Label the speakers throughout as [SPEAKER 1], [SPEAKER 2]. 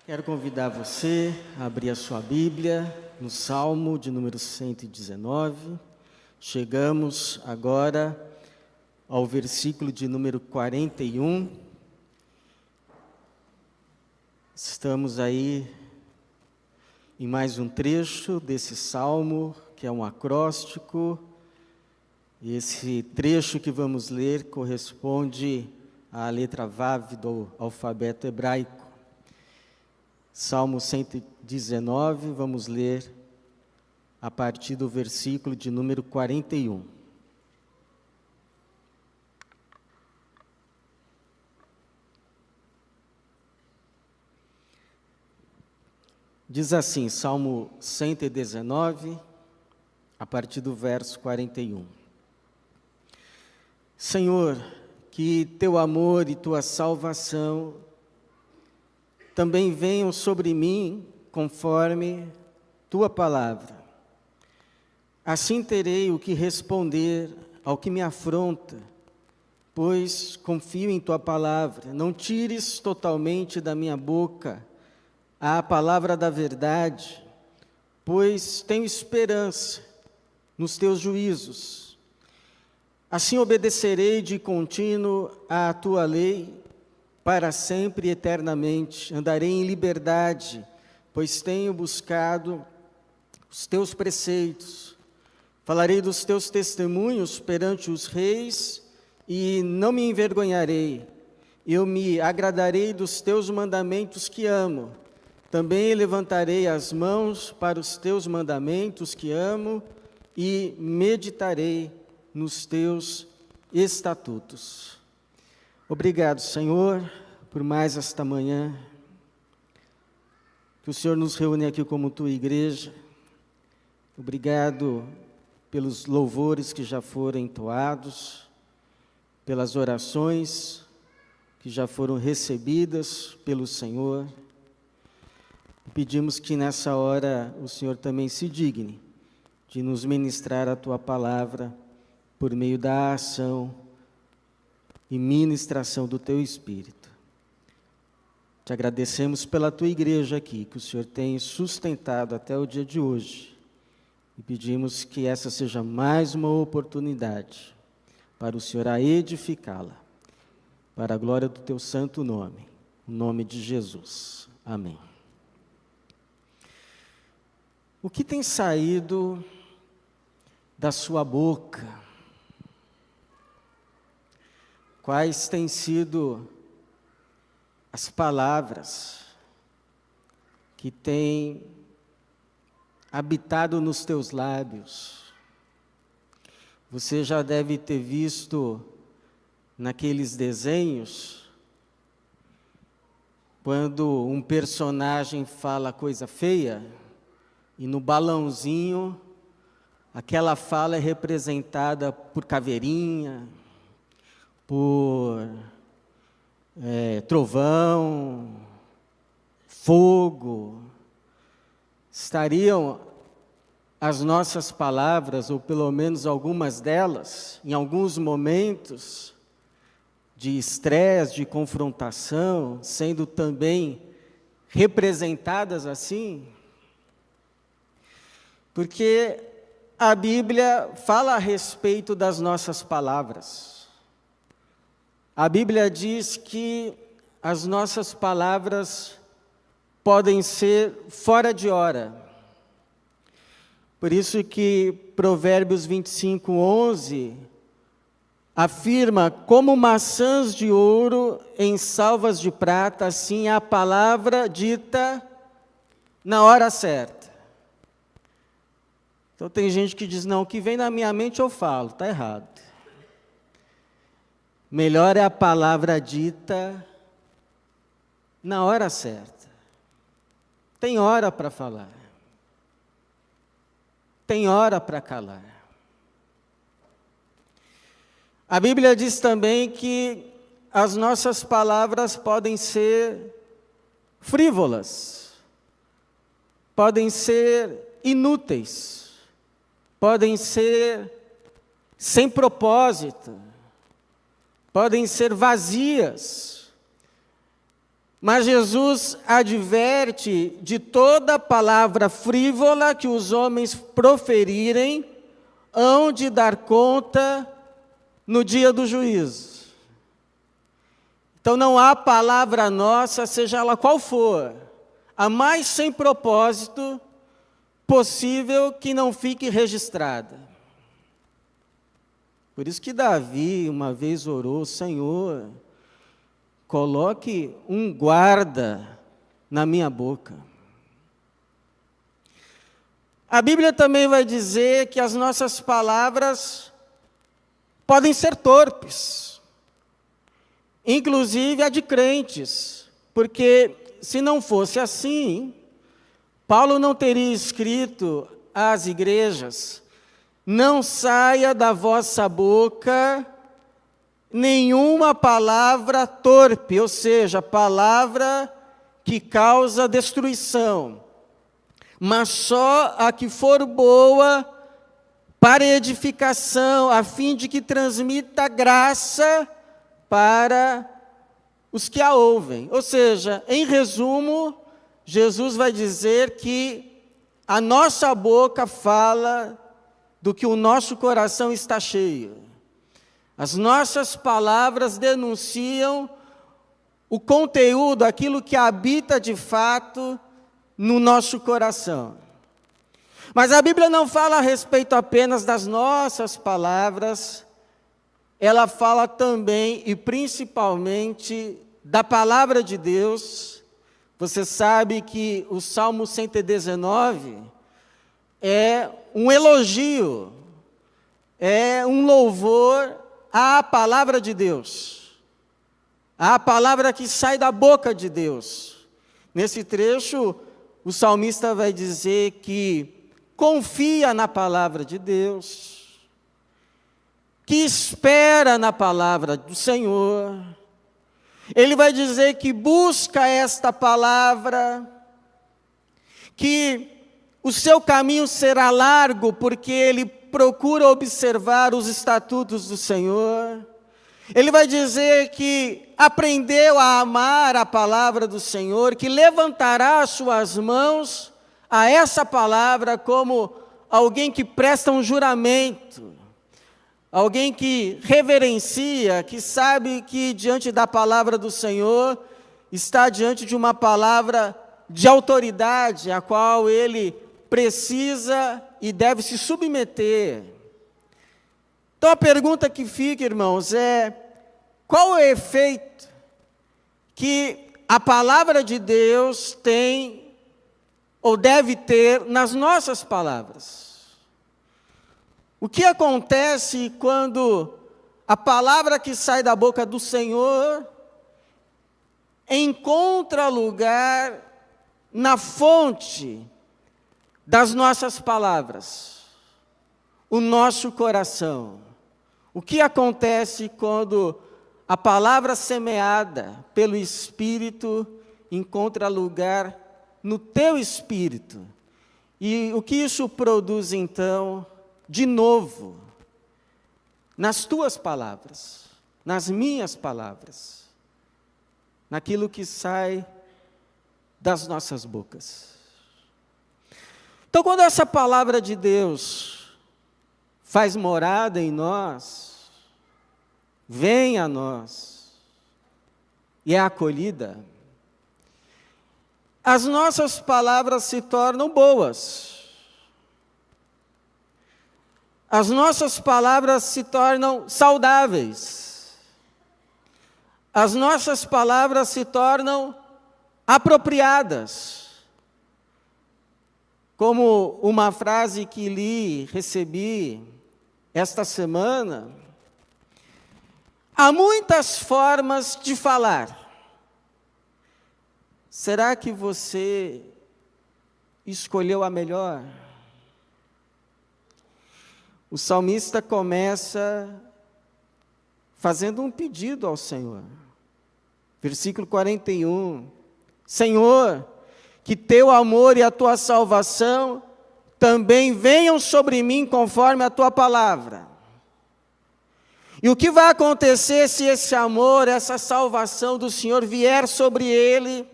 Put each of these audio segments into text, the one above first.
[SPEAKER 1] Quero convidar você a abrir a sua Bíblia no Salmo de número 119. Chegamos agora ao versículo de número 41. Estamos aí em mais um trecho desse salmo, que é um acróstico. E esse trecho que vamos ler corresponde à letra Vav do alfabeto hebraico. Salmo 119, vamos ler a partir do versículo de número 41. Diz assim, Salmo 119, a partir do verso 41. Senhor, que teu amor e tua salvação também venham sobre mim, conforme tua palavra. Assim terei o que responder ao que me afronta, pois confio em tua palavra. Não tires totalmente da minha boca a palavra da verdade, pois tenho esperança nos teus juízos. Assim obedecerei de contínuo à tua lei, para sempre e eternamente. Andarei em liberdade, pois tenho buscado os teus preceitos. Falarei dos teus testemunhos perante os reis e não me envergonharei. Eu me agradarei dos teus mandamentos que amo. Também levantarei as mãos para os teus mandamentos que amo e meditarei nos teus estatutos. Obrigado, Senhor, por mais esta manhã, que o Senhor nos reúne aqui como tua igreja. Obrigado pelos louvores que já foram entoados, pelas orações que já foram recebidas pelo Senhor. Pedimos que nessa hora o Senhor também se digne de nos ministrar a tua palavra por meio da ação e ministração do teu Espírito. Te agradecemos pela tua igreja aqui, que o Senhor tem sustentado até o dia de hoje. E pedimos que essa seja mais uma oportunidade para o Senhor a edificá-la, para a glória do teu santo nome, o nome de Jesus. Amém. O que tem saído da sua boca? Quais têm sido as palavras que têm habitado nos teus lábios? Você já deve ter visto naqueles desenhos, quando um personagem fala coisa feia, e no balãozinho, aquela fala é representada por caveirinha, por trovão, fogo. Estariam as nossas palavras, ou pelo menos algumas delas, em alguns momentos de estresse, de confrontação, sendo também representadas assim? Porque a Bíblia fala a respeito das nossas palavras. A Bíblia diz que as nossas palavras podem ser fora de hora. Por isso que Provérbios 25:11 afirma: como maçãs de ouro em salvas de prata, assim é a palavra dita na hora certa. Então tem gente que diz, não, o que vem na minha mente eu falo, está errado. Melhor é a palavra dita na hora certa. Tem hora para falar. Tem hora para calar. A Bíblia diz também que as nossas palavras podem ser frívolas, podem ser inúteis, podem ser sem propósito, podem ser vazias. Mas Jesus adverte de toda palavra frívola que os homens proferirem, hão de dar conta no dia do juízo. Então não há palavra nossa, seja ela qual for, a mais sem propósito possível, que não fique registrada. Por isso que Davi uma vez orou: Senhor, coloque um guarda na minha boca. A Bíblia também vai dizer que as nossas palavras podem ser torpes, inclusive a de crentes, porque se não fosse assim, Paulo não teria escrito às igrejas: não saia da vossa boca nenhuma palavra torpe, ou seja, palavra que causa destruição, mas só a que for boa para edificação, a fim de que transmita graça para os que a ouvem. Ou seja, em resumo, Jesus vai dizer que a nossa boca fala do que o nosso coração está cheio. As nossas palavras denunciam o conteúdo, aquilo que habita de fato no nosso coração. Mas a Bíblia não fala a respeito apenas das nossas palavras, ela fala também e principalmente da palavra de Deus. Você sabe que o Salmo 119 é um elogio, é um louvor à palavra de Deus, à palavra que sai da boca de Deus. Nesse trecho, o salmista vai dizer que confia na palavra de Deus, que espera na palavra do Senhor. Ele vai dizer que busca esta palavra, que o seu caminho será largo, porque ele procura observar os estatutos do Senhor. Ele vai dizer que aprendeu a amar a palavra do Senhor, que levantará as suas mãos a essa palavra como alguém que presta um juramento, alguém que reverencia, que sabe que diante da palavra do Senhor está diante de uma palavra de autoridade, a qual ele precisa e deve se submeter. Então a pergunta que fica, irmãos, é: qual é o efeito que a palavra de Deus tem ou deve ter nas nossas palavras? O que acontece quando a palavra que sai da boca do Senhor encontra lugar na fonte das nossas palavras, o nosso coração? O que acontece quando a palavra semeada pelo Espírito encontra lugar no teu espírito? E o que isso produz então, de novo, nas tuas palavras, nas minhas palavras, naquilo que sai das nossas bocas? Então, quando essa palavra de Deus faz morada em nós, vem a nós e é acolhida, as nossas palavras se tornam boas. As nossas palavras se tornam saudáveis. As nossas palavras se tornam apropriadas. Como uma frase que recebi esta semana: há muitas formas de falar. Será que você escolheu a melhor? O salmista começa fazendo um pedido ao Senhor. Versículo 41. Senhor, que teu amor e a tua salvação também venham sobre mim conforme a tua palavra. E o que vai acontecer se esse amor, essa salvação do Senhor vier sobre ele,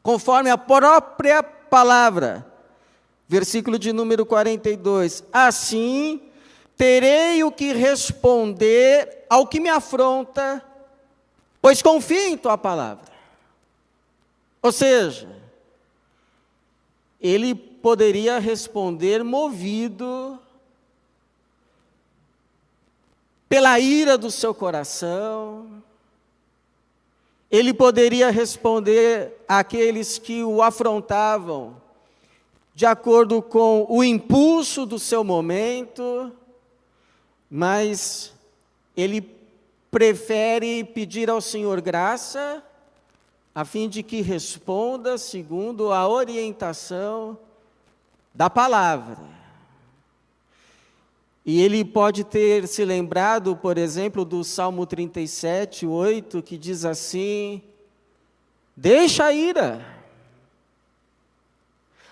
[SPEAKER 1] conforme a própria palavra? Versículo de número 42. Assim, terei o que responder ao que me afronta, pois confio em tua palavra. Ou seja, ele poderia responder movido pela ira do seu coração. Ele poderia responder àqueles que o afrontavam de acordo com o impulso do seu momento, mas ele prefere pedir ao Senhor graça, a fim de que responda segundo a orientação da palavra. E ele pode ter se lembrado, por exemplo, do Salmo 37, 8, que diz assim: deixa a ira,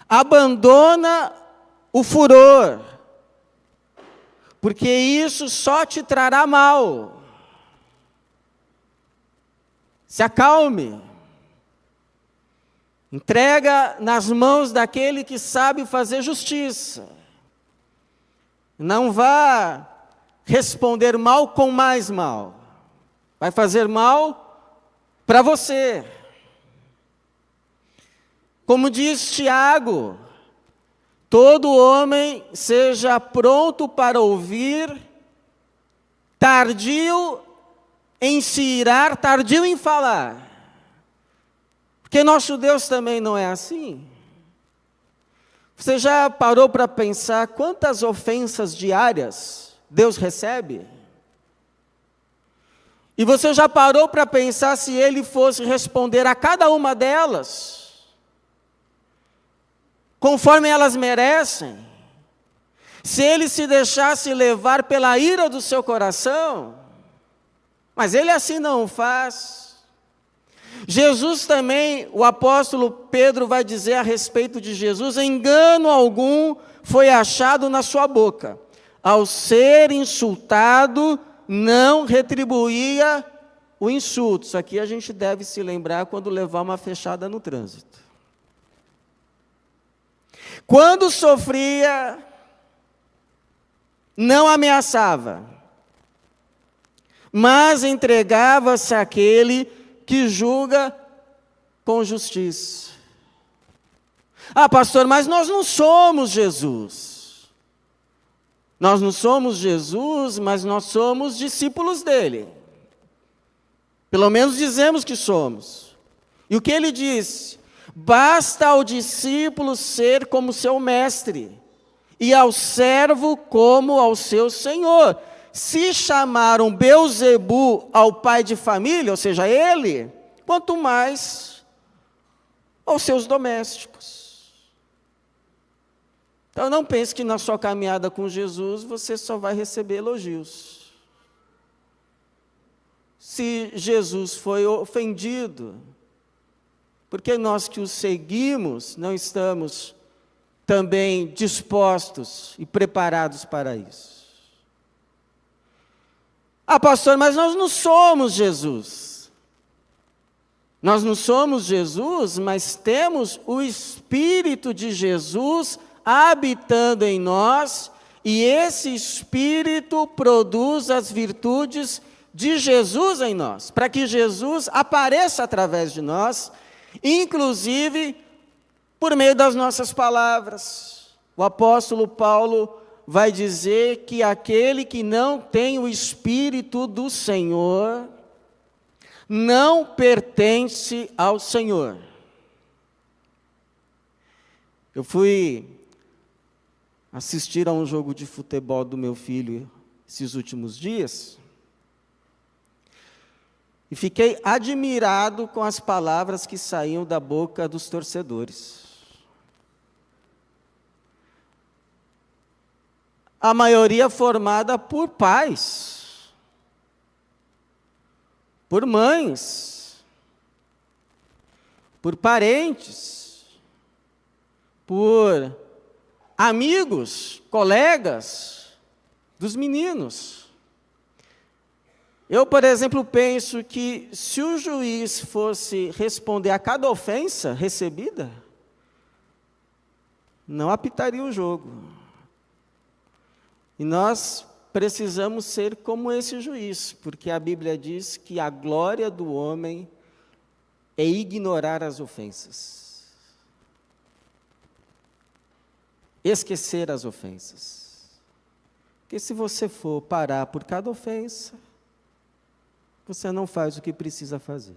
[SPEAKER 1] abandona o furor, porque isso só te trará mal. Se acalme, entrega nas mãos daquele que sabe fazer justiça. Não vá responder mal com mais mal, vai fazer mal para você. Como diz Tiago, todo homem seja pronto para ouvir, tardio em se irar, tardio em falar. Porque nosso Deus também não é assim. Você já parou para pensar quantas ofensas diárias Deus recebe? E você já parou para pensar se Ele fosse responder a cada uma delas, conforme elas merecem? Se Ele se deixasse levar pela ira do seu coração? Mas Ele assim não faz. Jesus também, o apóstolo Pedro vai dizer a respeito de Jesus: engano algum foi achado na sua boca. Ao ser insultado, não retribuía o insulto. Isso aqui a gente deve se lembrar quando levar uma fechada no trânsito. Quando sofria, não ameaçava, mas entregava-se àquele que julga com justiça. Ah, pastor, mas nós não somos Jesus. Nós não somos Jesus, mas nós somos discípulos dele. Pelo menos dizemos que somos. E o que ele disse? Basta ao discípulo ser como seu mestre, e ao servo como ao seu senhor. Se chamaram Beelzebu ao pai de família, ou seja, ele, quanto mais aos seus domésticos. Então não pense que na sua caminhada com Jesus você só vai receber elogios. Se Jesus foi ofendido, porque nós que o seguimos não estamos também dispostos e preparados para isso? Ah, pastor, mas nós não somos Jesus. Nós não somos Jesus, mas temos o Espírito de Jesus habitando em nós, e esse Espírito produz as virtudes de Jesus em nós, para que Jesus apareça através de nós, inclusive por meio das nossas palavras. O apóstolo Paulo vai dizer que aquele que não tem o Espírito do Senhor não pertence ao Senhor. Eu fui assistir a um jogo de futebol do meu filho esses últimos dias e fiquei admirado com as palavras que saíam da boca dos torcedores. A maioria formada por pais, por mães, por parentes, por amigos, colegas dos meninos. Eu, por exemplo, penso que se o juiz fosse responder a cada ofensa recebida, não apitaria o jogo. E nós precisamos ser como esse juiz, porque a Bíblia diz que a glória do homem é ignorar as ofensas. Esquecer as ofensas. Porque se você for parar por cada ofensa, você não faz o que precisa fazer.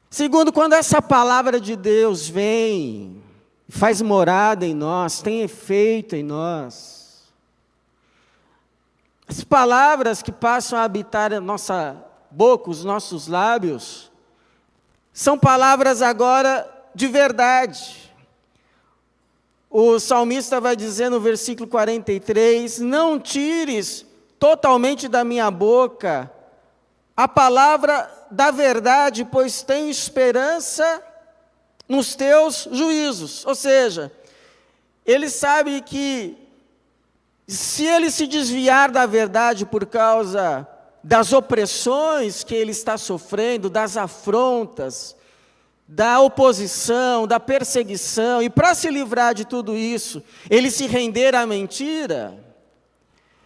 [SPEAKER 1] Segundo, quando essa palavra de Deus vem, faz morada em nós, tem efeito em nós, as palavras que passam a habitar a nossa boca, os nossos lábios, são palavras agora de verdade. O salmista vai dizer no versículo 43, não tires totalmente da minha boca a palavra da verdade, pois tenho esperança nos teus juízos. Ou seja, ele sabe que se ele se desviar da verdade por causa das opressões que ele está sofrendo, das afrontas, da oposição, da perseguição, e para se livrar de tudo isso, ele se render à mentira,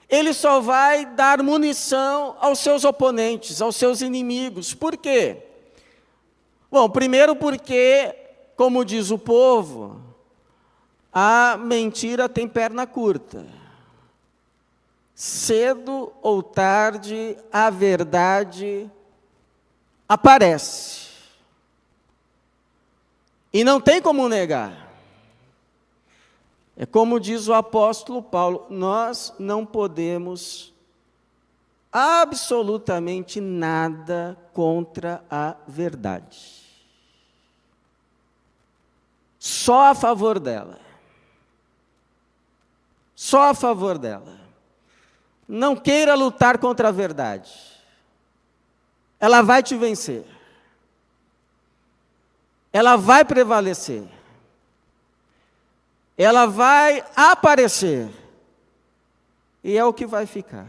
[SPEAKER 1] ele só vai dar munição aos seus oponentes, aos seus inimigos. Por quê? Bom, primeiro porque, como diz o povo, a mentira tem perna curta. Cedo ou tarde, a verdade aparece. E não tem como negar. É como diz o apóstolo Paulo, nós não podemos absolutamente nada contra a verdade. Só a favor dela. Só a favor dela. Não queira lutar contra a verdade. Ela vai te vencer. Ela vai prevalecer. Ela vai aparecer. E é o que vai ficar.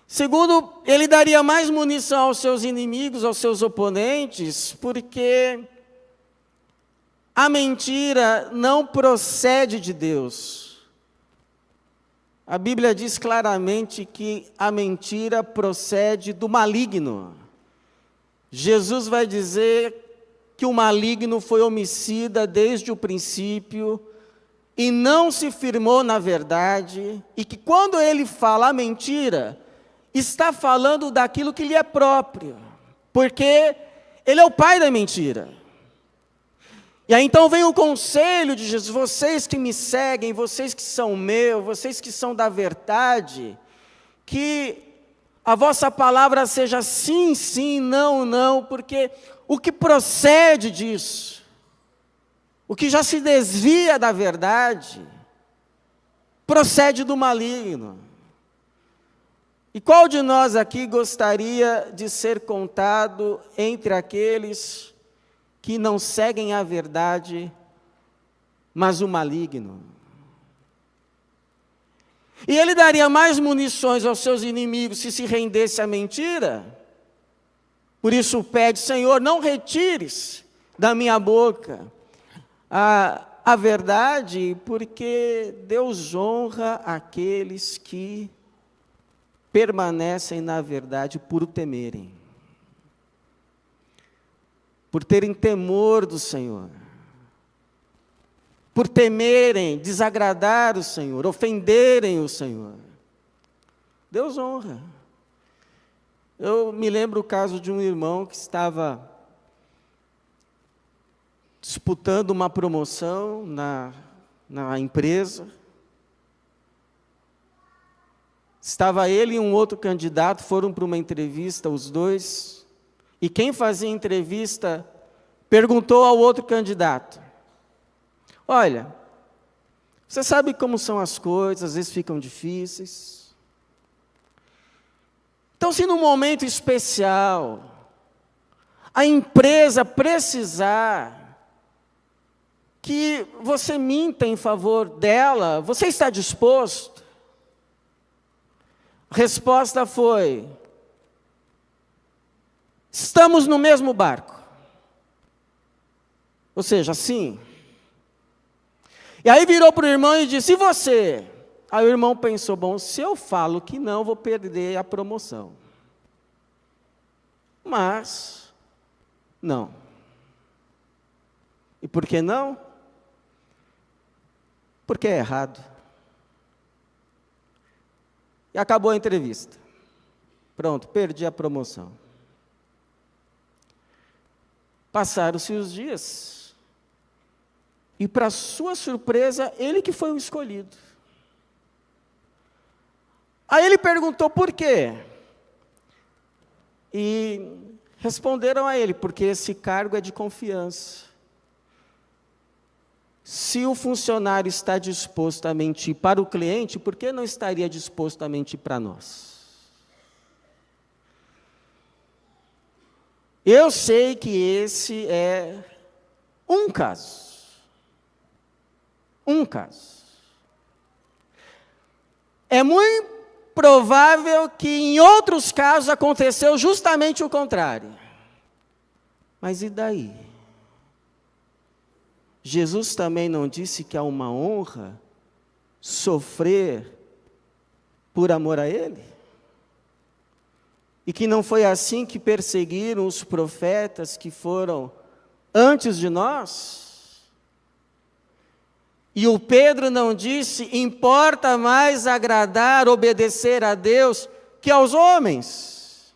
[SPEAKER 1] Segundo, ele daria mais munição aos seus inimigos, aos seus oponentes, porque a mentira não procede de Deus. A Bíblia diz claramente que a mentira procede do maligno. Jesus vai dizer que o maligno foi homicida desde o princípio e não se firmou na verdade, e que quando ele fala a mentira, está falando daquilo que lhe é próprio, porque ele é o pai da mentira. E aí então vem o conselho de Jesus, vocês que me seguem, vocês que são meus, vocês que são da verdade, que a vossa palavra seja sim, sim, não, não, porque o que procede disso, o que já se desvia da verdade, procede do maligno. E qual de nós aqui gostaria de ser contado entre aqueles que não seguem a verdade, mas o maligno? E ele daria mais munições aos seus inimigos se rendesse à mentira. Por isso pede, Senhor, não retires da minha boca a verdade, porque Deus honra aqueles que permanecem na verdade por o temerem. Por terem temor do Senhor. Por temerem, desagradar o Senhor, ofenderem o Senhor. Deus honra. Eu me lembro o caso de um irmão que estava disputando uma promoção na empresa. Estava ele e um outro candidato, foram para uma entrevista, os dois, e quem fazia a entrevista perguntou ao outro candidato, olha, você sabe como são as coisas, às vezes ficam difíceis. Então, se num momento especial, a empresa precisar que você minta em favor dela, você está disposto? A resposta foi: estamos no mesmo barco. Ou seja, sim. E aí virou para o irmão e disse: e você? Aí o irmão pensou: bom, se eu falo que não, vou perder a promoção. Mas, não. E por que não? Porque é errado. E acabou a entrevista. Pronto, perdi a promoção. Passaram-se os dias. E, para sua surpresa, ele que foi o escolhido. Aí ele perguntou por quê? E responderam a ele: porque esse cargo é de confiança. Se o funcionário está disposto a mentir para o cliente, por que não estaria disposto a mentir para nós? Eu sei que esse é um caso. Um caso. É muito provável que em outros casos aconteceu justamente o contrário. Mas e daí? Jesus também não disse que é uma honra sofrer por amor a Ele? E que não foi assim que perseguiram os profetas que foram antes de nós? E o Pedro não disse: importa mais agradar, obedecer a Deus que aos homens?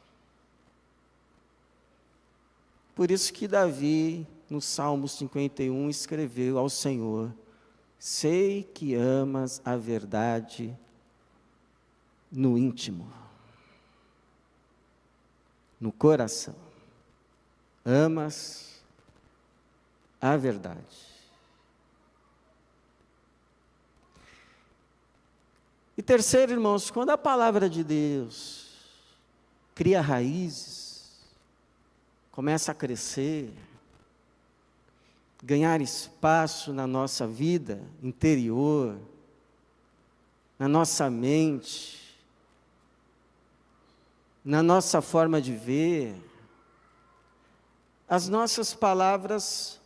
[SPEAKER 1] Por isso que Davi, no Salmo 51, escreveu ao Senhor: sei que amas a verdade no íntimo, no coração. Amas a verdade. E terceiro, irmãos, quando a palavra de Deus cria raízes, começa a crescer, ganhar espaço na nossa vida interior, na nossa mente, na nossa forma de ver, as nossas palavras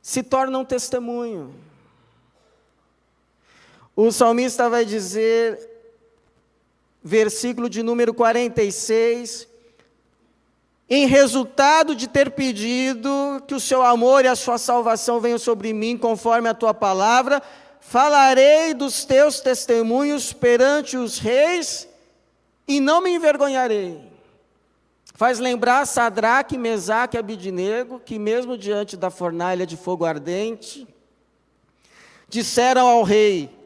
[SPEAKER 1] se tornam testemunho. O salmista vai dizer, versículo de número 46, em resultado de ter pedido que o seu amor e a sua salvação venham sobre mim, conforme a tua palavra, falarei dos teus testemunhos perante os reis e não me envergonharei. Faz lembrar Sadraque, Mesaque e Abidnego, que mesmo diante da fornalha de fogo ardente, disseram ao rei: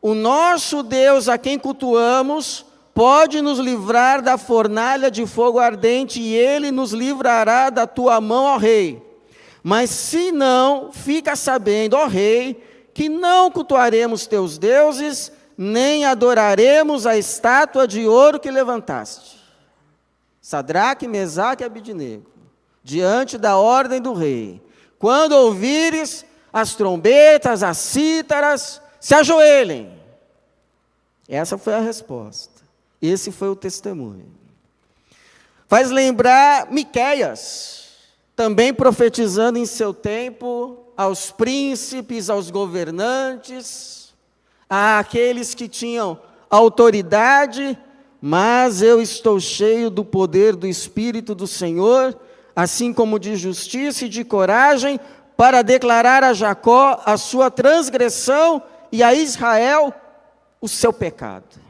[SPEAKER 1] o nosso Deus, a quem cultuamos, pode nos livrar da fornalha de fogo ardente, e Ele nos livrará da tua mão, ó rei. Mas se não, fica sabendo, ó rei, que não cultuaremos teus deuses, nem adoraremos a estátua de ouro que levantaste. Sadraque, Mesaque e Abidnego, diante da ordem do rei: quando ouvires as trombetas, as cítaras, se ajoelhem. Essa foi a resposta. Esse foi o testemunho. Faz lembrar Miqueias, também profetizando em seu tempo aos príncipes, aos governantes, àqueles que tinham autoridade: mas eu estou cheio do poder do Espírito do Senhor, assim como de justiça e de coragem, para declarar a Jacó a sua transgressão e a Israel o seu pecado.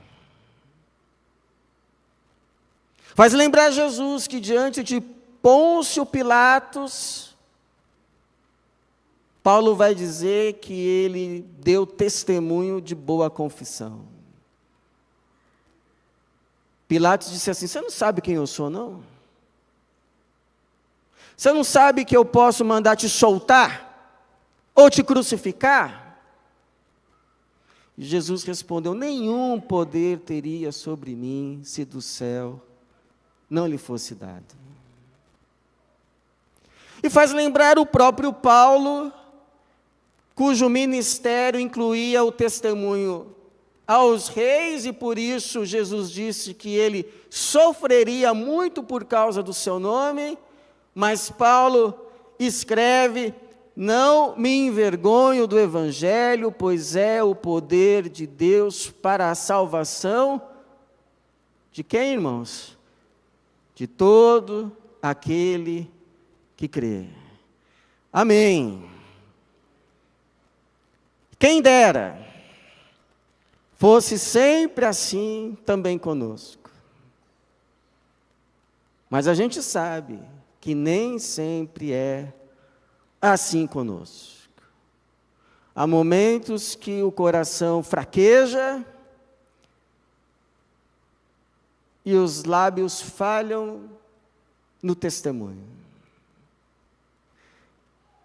[SPEAKER 1] Faz lembrar Jesus que diante de Pôncio Pilatos, Paulo vai dizer que ele deu testemunho de boa confissão. Pilatos disse assim: você não sabe quem eu sou, não? Você não sabe que eu posso mandar te soltar ou te crucificar? E Jesus respondeu: nenhum poder teria sobre mim se do céu não lhe fosse dado. E faz lembrar o próprio Paulo, cujo ministério incluía o testemunho aos reis, e por isso Jesus disse que ele sofreria muito por causa do seu nome, mas Paulo escreve: não me envergonho do Evangelho, pois é o poder de Deus para a salvação de quem, irmãos? De todo aquele que crê. Amém. Quem dera fosse sempre assim também conosco. Mas a gente sabe que nem sempre é assim conosco. Há momentos que o coração fraqueja e os lábios falham no testemunho.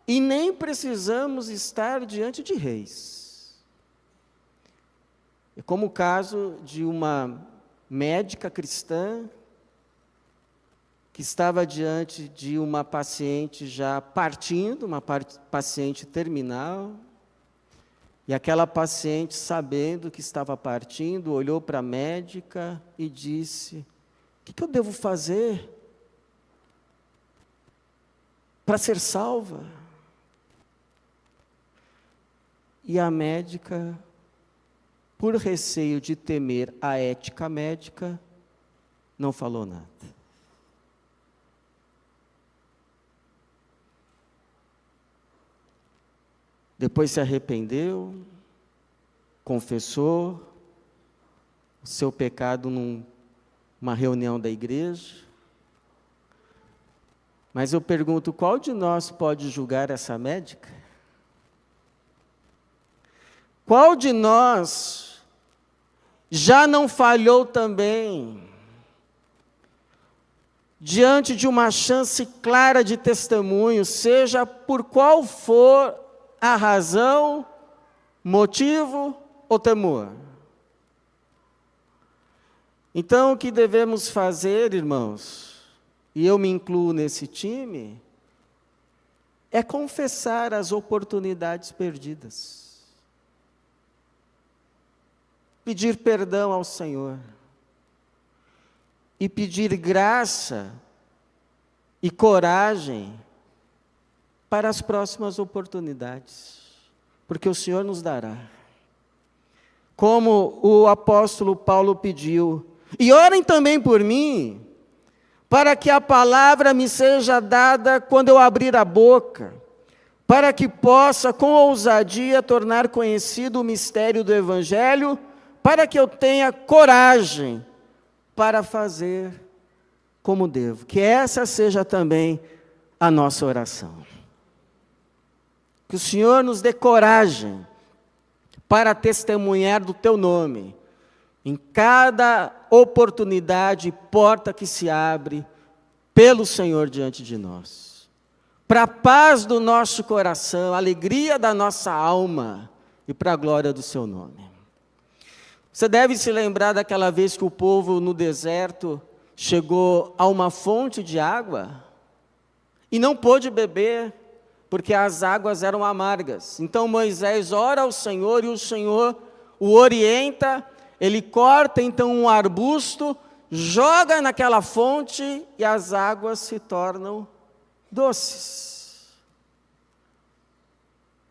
[SPEAKER 1] E nem precisamos estar diante de reis. É como o caso de uma médica cristã que estava diante de uma paciente já partindo, uma paciente terminal, e aquela paciente, sabendo que estava partindo, olhou para a médica e disse: o que eu devo fazer para ser salva? E a médica, por receio de temer a ética médica, não falou nada. Depois se arrependeu, confessou o seu pecado numa reunião da igreja. Mas eu pergunto, qual de nós pode julgar essa médica? Qual de nós já não falhou também diante de uma chance clara de testemunho, seja por qual for a razão, motivo ou temor? Então, o que devemos fazer, irmãos, e eu me incluo nesse time, é confessar as oportunidades perdidas. Pedir perdão ao Senhor. E pedir graça e coragem para as próximas oportunidades, porque o Senhor nos dará. Como o apóstolo Paulo pediu: e orem também por mim, para que a palavra me seja dada quando eu abrir a boca, para que possa com ousadia tornar conhecido o mistério do Evangelho, para que eu tenha coragem para fazer como devo. Que essa seja também a nossa oração. Que o Senhor nos dê coragem para testemunhar do Teu nome, em cada oportunidade e porta que se abre pelo Senhor diante de nós. Para a paz do nosso coração, a alegria da nossa alma e para a glória do Seu nome. Você deve se lembrar daquela vez que o povo no deserto chegou a uma fonte de água e não pôde beber, porque as águas eram amargas. Então Moisés ora ao Senhor e o Senhor o orienta, ele corta então um arbusto, joga naquela fonte e as águas se tornam doces.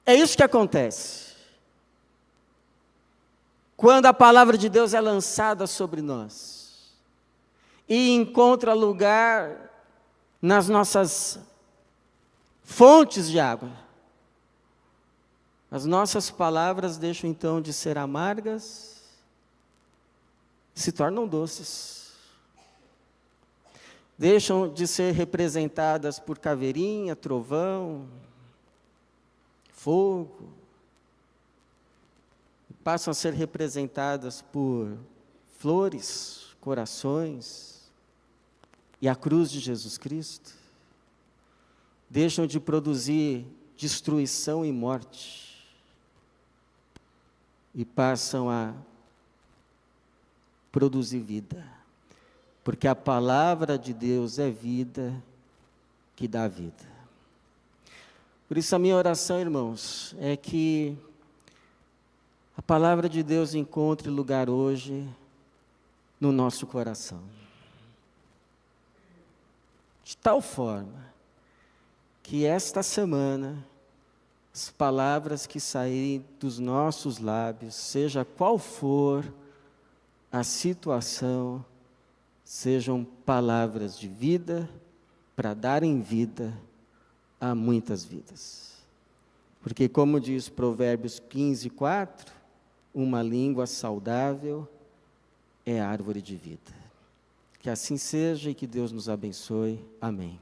[SPEAKER 1] É isso que acontece quando a palavra de Deus é lançada sobre nós e encontra lugar nas nossas fontes de água. As nossas palavras deixam então de ser amargas e se tornam doces. Deixam de ser representadas por caveirinha, trovão, fogo. Passam a ser representadas por flores, corações e a cruz de Jesus Cristo. Deixam de produzir destruição e morte e passam a produzir vida, porque a palavra de Deus é vida que dá vida. Por isso a minha oração, irmãos, é que a palavra de Deus encontre lugar hoje no nosso coração. De tal forma que esta semana as palavras que saírem dos nossos lábios, seja qual for a situação, sejam palavras de vida para darem vida a muitas vidas. Porque como diz Provérbios 15:4, uma língua saudável é árvore de vida. Que assim seja e que Deus nos abençoe. Amém.